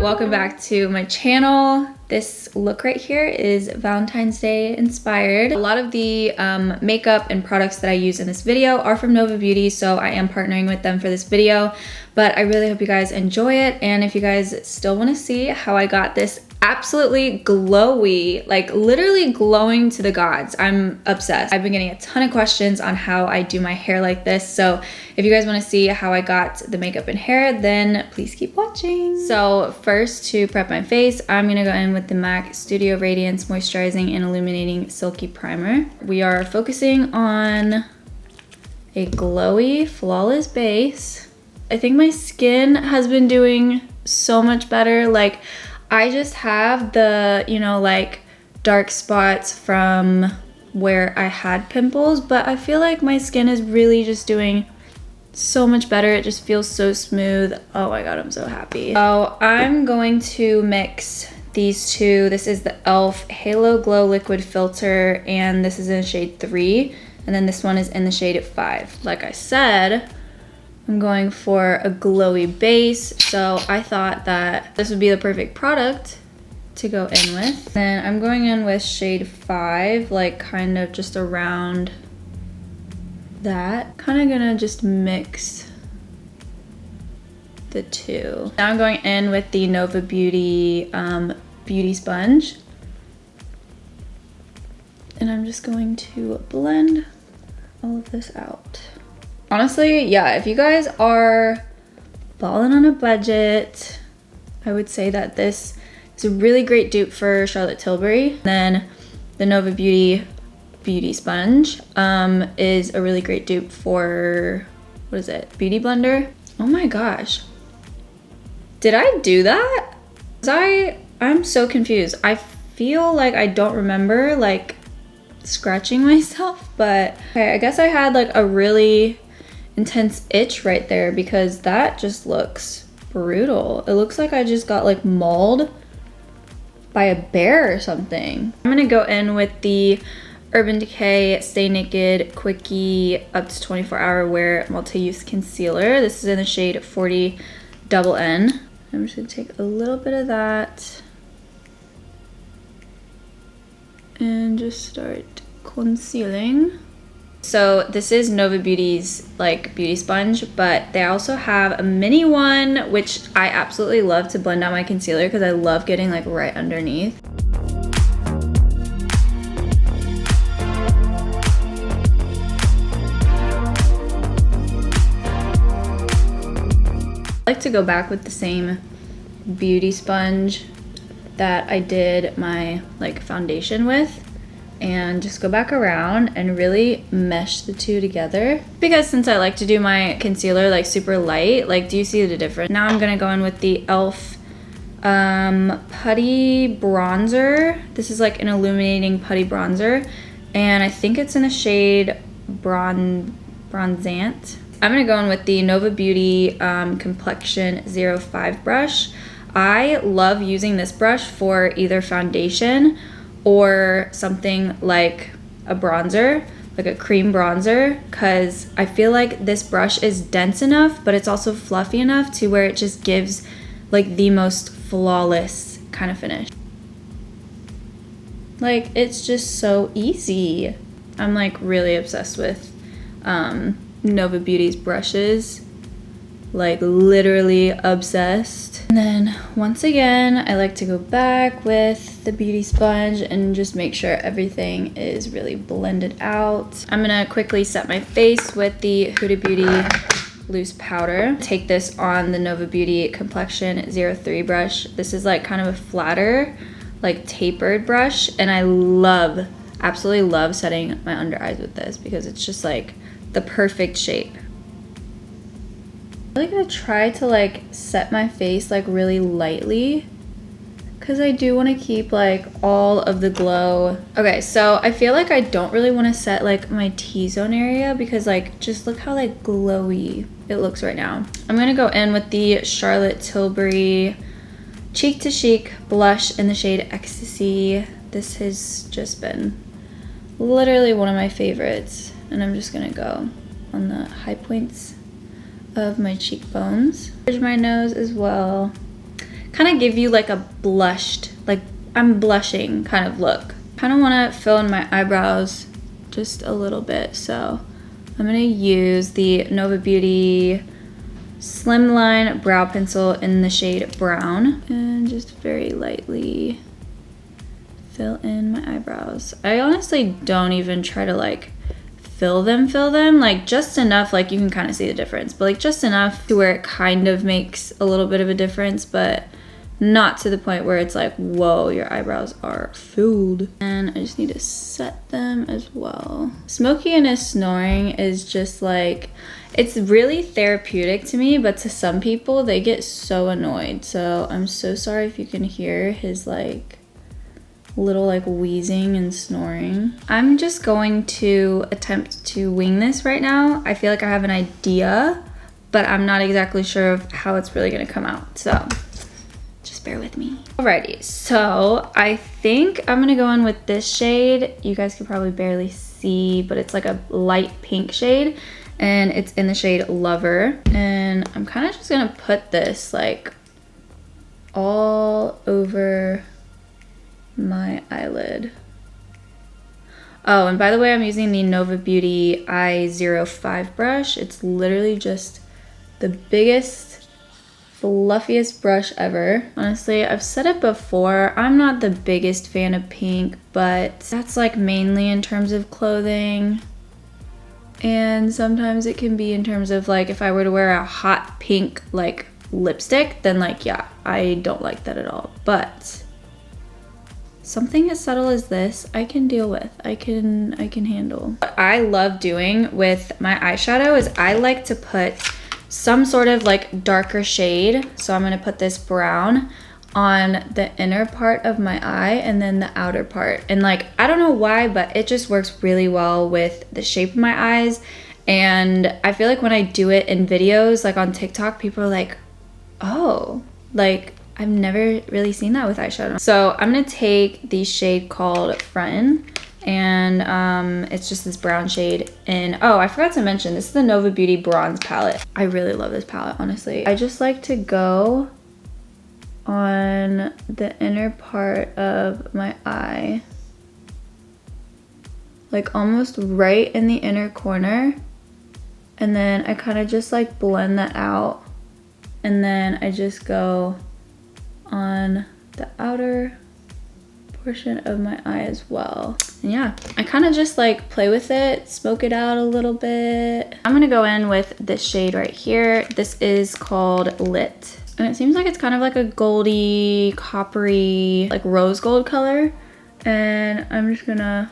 welcome back to my channel. This look right here is Valentine's Day inspired. A lot of the makeup and products that I use in this video are from Nova Beauty, so I am partnering with them for this video, but I really hope you guys enjoy it. And if you guys still want to see how I got this absolutely glowy, like literally glowing to the gods, I'm obsessed. I've been getting a ton of questions on how I do my hair like this, so if you guys want to see how I got the makeup and hair, then please keep watching. So first, to prep my face, I'm gonna go in with the MAC Studio Radiance Moisturizing and Illuminating Silky Primer. We are focusing on a glowy, flawless base. I think my skin has been doing so much better. Like, I just have the, you know, like dark spots from where I had pimples, but I feel like my skin is really just doing so much better. It just feels so smooth. Oh my god, I'm so happy. So I'm going to mix these two. This is the e.l.f. Halo Glow Liquid Filter, and this is in shade 3, and then this one is in the shade 5. Like I said, I'm going for a glowy base, so I thought that this would be the perfect product to go in with. Then I'm going in with shade 5, like kind of just around that. Kind of gonna just mix the two. Now I'm going in with the Nova Beauty Beauty Sponge. And I'm just going to blend all of this out. Honestly, yeah, if you guys are balling on a budget, I would say that this is a really great dupe for Charlotte Tilbury. Then the Nova Beauty Beauty Sponge is a really great dupe for, what is it, Beauty Blender? Oh my gosh. Did I do that? I'm so confused. I feel like I don't remember like scratching myself, but okay, I guess I had like a really intense itch right there because that just looks brutal. It looks like I just got like mauled by a bear or something. I'm gonna go in with the Urban Decay Stay Naked Quickie Up to 24 Hour Wear Multi-Use Concealer. This is in the shade 40 Double N. I'm just gonna take a little bit of that and just start concealing. So this is Nova Beauty's like beauty sponge, but they also have a mini one, which I absolutely love to blend out my concealer because I love getting like right underneath. I like to go back with the same beauty sponge that I did my like foundation with and just go back around and really mesh the two together, because since I like to do my concealer like super light, like, do you see the difference? Now I'm gonna go in with the e.l.f. Putty Bronzer. This is like an illuminating putty bronzer, and I think it's in the shade Bronzant. I'm gonna go in with the Nova Beauty Complexion 05 brush. I love using this brush for either foundation or something like a bronzer, like a cream bronzer, because I feel like this brush is dense enough, but it's also fluffy enough to where it just gives like the most flawless kind of finish. Like, it's just so easy. I'm like really obsessed with Nova Beauty's brushes, like literally obsessed. And then once again, I like to go back with the beauty sponge and just make sure everything is really blended out. I'm gonna quickly set my face with the Huda Beauty loose powder. Take this on the Nova Beauty Complexion 03 brush. This is like kind of a flatter, like tapered brush, and I love, absolutely love setting my under eyes with this because it's just like the perfect shape. I'm really gonna try to like set my face like really lightly because I do want to keep like all of the glow. Okay, so I feel like I don't really want to set like my T-zone area because like just look how like glowy it looks right now. I'm gonna go in with the Charlotte Tilbury Cheek to Chic blush in the shade Ecstasy. This has just been literally one of my favorites, and I'm just gonna go on the high points of my cheekbones. Bridge my nose as well, kind of give you like a blushed, like I'm blushing kind of look. Kind of want to fill in my eyebrows just a little bit, so I'm gonna use the Nova Beauty Slimline Brow Pencil in the shade Brown and just very lightly fill in my eyebrows. I honestly don't even try to like fill them, like just enough, like you can kind of see the difference, but like just enough to where it kind of makes a little bit of a difference, but not to the point where it's like, whoa, your eyebrows are filled. And I just need to set them as well. Smokiness snoring is just like, it's really therapeutic to me, but to some people, they get so annoyed. So I'm so sorry if you can hear his like little like wheezing and snoring. I'm just going to attempt to wing this right now. I feel like I have an idea, but I'm not exactly sure of how it's really gonna come out. So just bear with me. Alrighty, so I think I'm gonna go in with this shade. You guys can probably barely see, but it's like a light pink shade and it's in the shade Lover. And I'm kind of just gonna put this like all over my eyelid. Oh, and by the way, I'm using the Nova Beauty I05 brush. It's literally just the biggest, fluffiest brush ever. Honestly, I've said it before, I'm not the biggest fan of pink, but that's like mainly in terms of clothing. And sometimes it can be in terms of like, if I were to wear a hot pink like lipstick, then like, yeah, I don't like that at all. But something as subtle as this, I can deal with. I can handle. What I love doing with my eyeshadow is I like to put some sort of like darker shade. So I'm gonna put this brown on the inner part of my eye and then the outer part. And like, I don't know why, but it just works really well with the shape of my eyes. And I feel like when I do it in videos, like on TikTok, people are like, oh, like, I've never really seen that with eyeshadow. So I'm gonna take the shade called Frontin', and it's just this brown shade. And oh, I forgot to mention, this is the Nova Beauty Bronze Palette. I really love this palette, honestly. I just like to go on the inner part of my eye, like almost right in the inner corner. And then I kind of just like blend that out. And then I just go on the outer portion of my eye as well. And yeah, I kind of just like play with it, smoke it out a little bit. I'm gonna go in with this shade right here. This is called Lit. And it seems like it's kind of like a goldy, coppery, like rose gold color. And I'm just gonna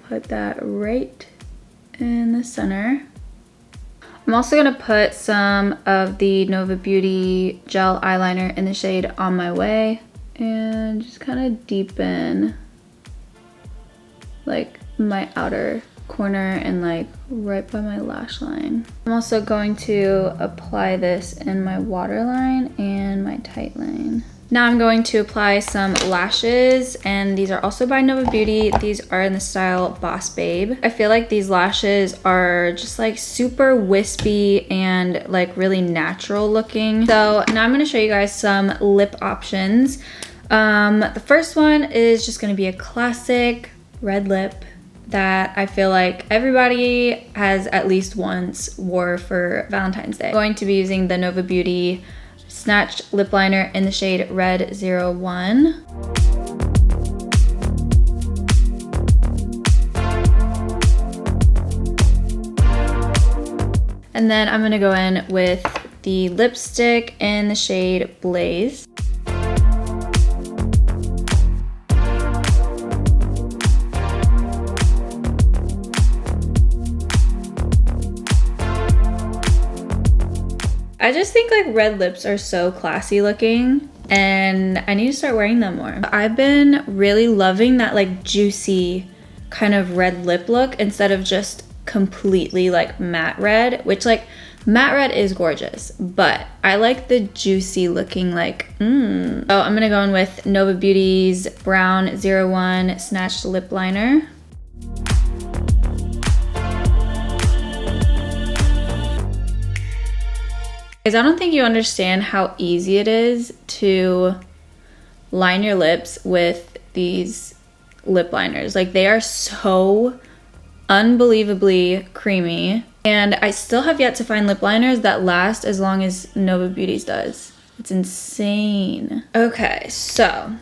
put that right in the center. I'm also gonna put some of the Nova Beauty gel eyeliner in the shade On My Way and just kind of deepen like my outer corner and like right by my lash line. I'm also going to apply this in my waterline and my tight line. Now I'm going to apply some lashes, and these are also by Nova Beauty. These are in the style Boss Babe. I feel like these lashes are just like super wispy and like really natural looking. So now I'm gonna show you guys some lip options. The first one is just gonna be a classic red lip that I feel like everybody has at least once wore for Valentine's Day. I'm going to be using the Nova Beauty Snatched Lip Liner in the shade Red 01. And then I'm gonna go in with the lipstick in the shade Blaze. I just think like red lips are so classy looking and I need to start wearing them more. I've been really loving that like juicy kind of red lip look instead of just completely like matte red, which like matte red is gorgeous, but I like the juicy looking like, So I'm gonna go in with Nova Beauty's Brown 01 Snatched Lip Liner. Guys, I don't think you understand how easy it is to line your lips with these lip liners. Like, they are so unbelievably creamy, and I still have yet to find lip liners that last as long as Nova Beauty's does. It's insane. Okay, so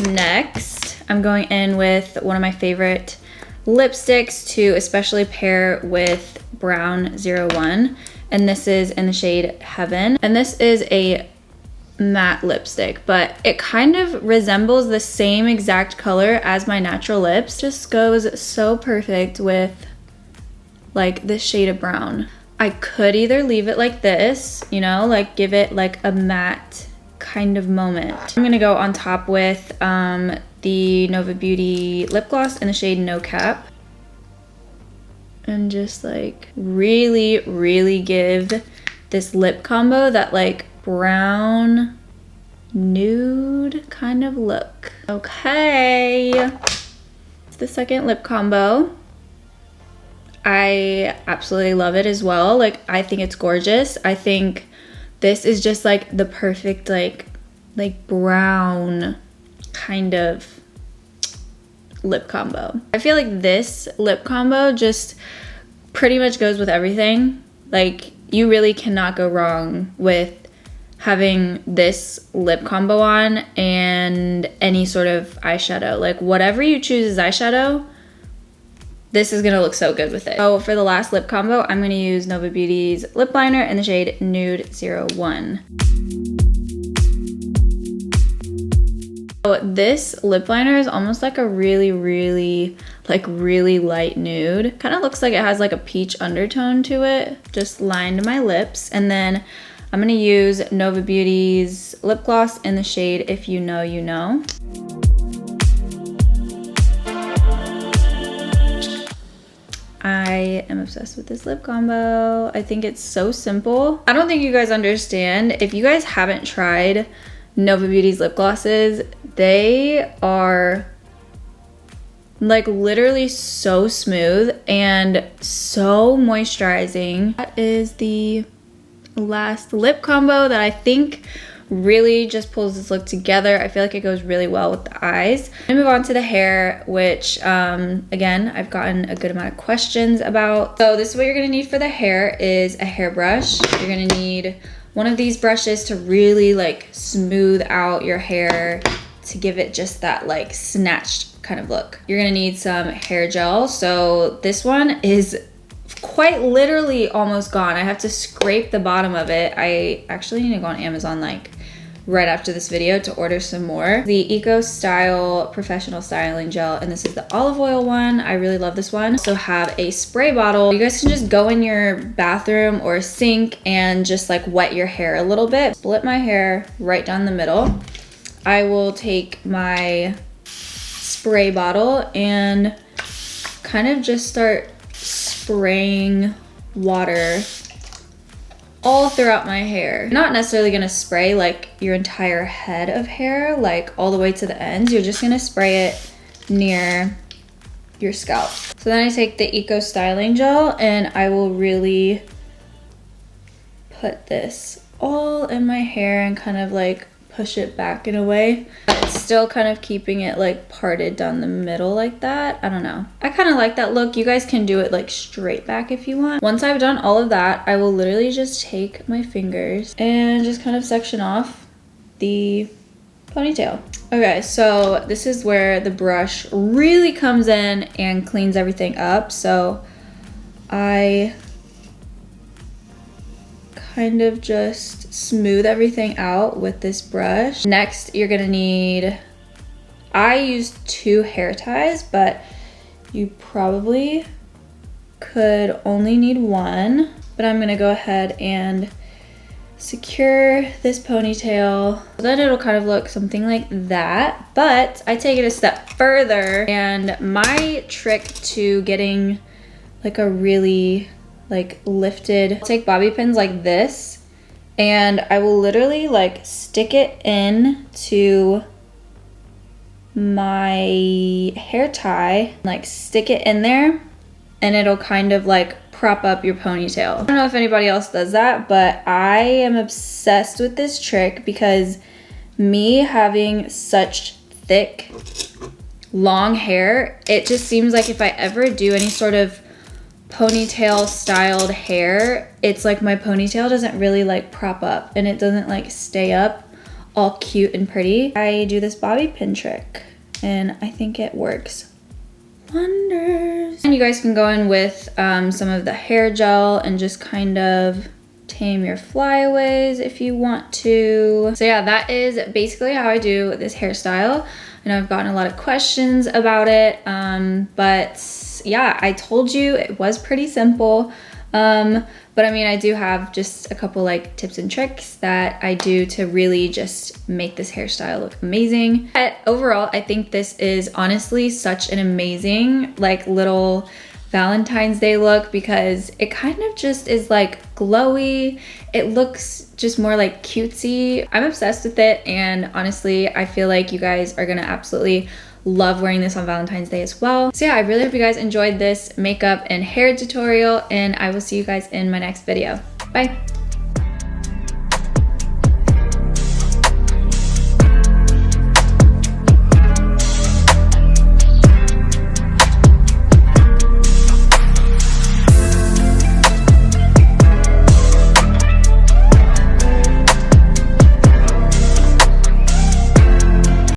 next I'm going in with one of my favorite lipsticks to especially pair with Brown 01, and this is in the shade Heaven, and this is a matte lipstick, but it kind of resembles the same exact color as my natural lips. Just goes so perfect with like this shade of brown. I could either leave it like this, you know, like give it like a matte kind of moment. I'm gonna go on top with the Nova Beauty lip gloss in the shade No Cap, and just like really give this lip combo that like brown nude kind of look. Okay, it's the second lip combo. I absolutely love it as well. Like, I think it's gorgeous. I think this is just like the perfect like brown kind of lip combo. I feel like this lip combo just pretty much goes with everything. Like, you really cannot go wrong with having this lip combo on and any sort of eyeshadow. Like, whatever you choose as eyeshadow, this is gonna look so good with it. So for the last lip combo, I'm gonna use Nova Beauty's lip liner in the shade Nude 01. So this lip liner is almost like a really light nude. Kind of looks like it has like a peach undertone to it. Just lined my lips, and then I'm gonna use Nova Beauty's lip gloss in the shade If You Know, You Know. I am obsessed with this lip combo. I think it's so simple. I don't think you guys understand. If you guys haven't tried Nova Beauty's lip glosses, they are like literally so smooth and so moisturizing. That is the last lip combo that I think really just pulls this look together. I feel like it goes really well with the eyes. I'm gonna move on to the hair, which again, I've gotten a good amount of questions about. So this is what you're gonna need for the hair is a hairbrush. You're gonna need one of these brushes to really like smooth out your hair, to give it just that like snatched kind of look. You're gonna need some hair gel. So this one is quite literally almost gone. I have to scrape the bottom of it. I actually need to go on Amazon like right after this video to order some more. The Eco Style Professional Styling Gel, and this is the olive oil one. I really love this one. Also have a spray bottle. You guys can just go in your bathroom or sink and just like wet your hair a little bit. Split my hair right down the middle. I will take my spray bottle and kind of just start spraying water all throughout my hair. You're not necessarily gonna spray like your entire head of hair, like all the way to the ends. You're just gonna spray it near your scalp. So then I take the Eco Styling Gel and I will really put this all in my hair and kind of like push it back in a way. It's still kind of keeping it like parted down the middle like that. I don't know. I kind of like that look. You guys can do it like straight back if you want. Once I've done all of that, I will literally just take my fingers and just kind of section off the ponytail. Okay, so this is where the brush really comes in and cleans everything up. So I kind of just smooth everything out with this brush. Next, you're gonna need, I used 2 hair ties, but you probably could only need 1. But I'm gonna go ahead and secure this ponytail. Then it'll kind of look something like that. But I take it a step further, and my trick to getting like a really like lifted, I'll take bobby pins like this, and I will literally like stick it in to my hair tie, like stick it in there, and it'll kind of like prop up your ponytail. I don't know if anybody else does that, but I am obsessed with this trick because me having such thick, long hair, it just seems like if I ever do any sort of ponytail styled hair, it's like my ponytail doesn't really like prop up and it doesn't like stay up all cute and pretty. I do this bobby pin trick and I think it works wonders. And you guys can go in with some of the hair gel and just kind of tame your flyaways if you want to. So yeah, that is basically how I do this hairstyle. I know I've gotten a lot of questions about it, but yeah, I told you it was pretty simple. But I mean, I do have just a couple like tips and tricks that I do to really just make this hairstyle look amazing. But overall, I think this is honestly such an amazing like little Valentine's Day look because it kind of just is like glowy. It looks just more like cutesy. I'm obsessed with it, and honestly, I feel like you guys are gonna absolutely love wearing this on Valentine's Day as well. So yeah, I really hope you guys enjoyed this makeup and hair tutorial, and I will see you guys in my next video. Bye.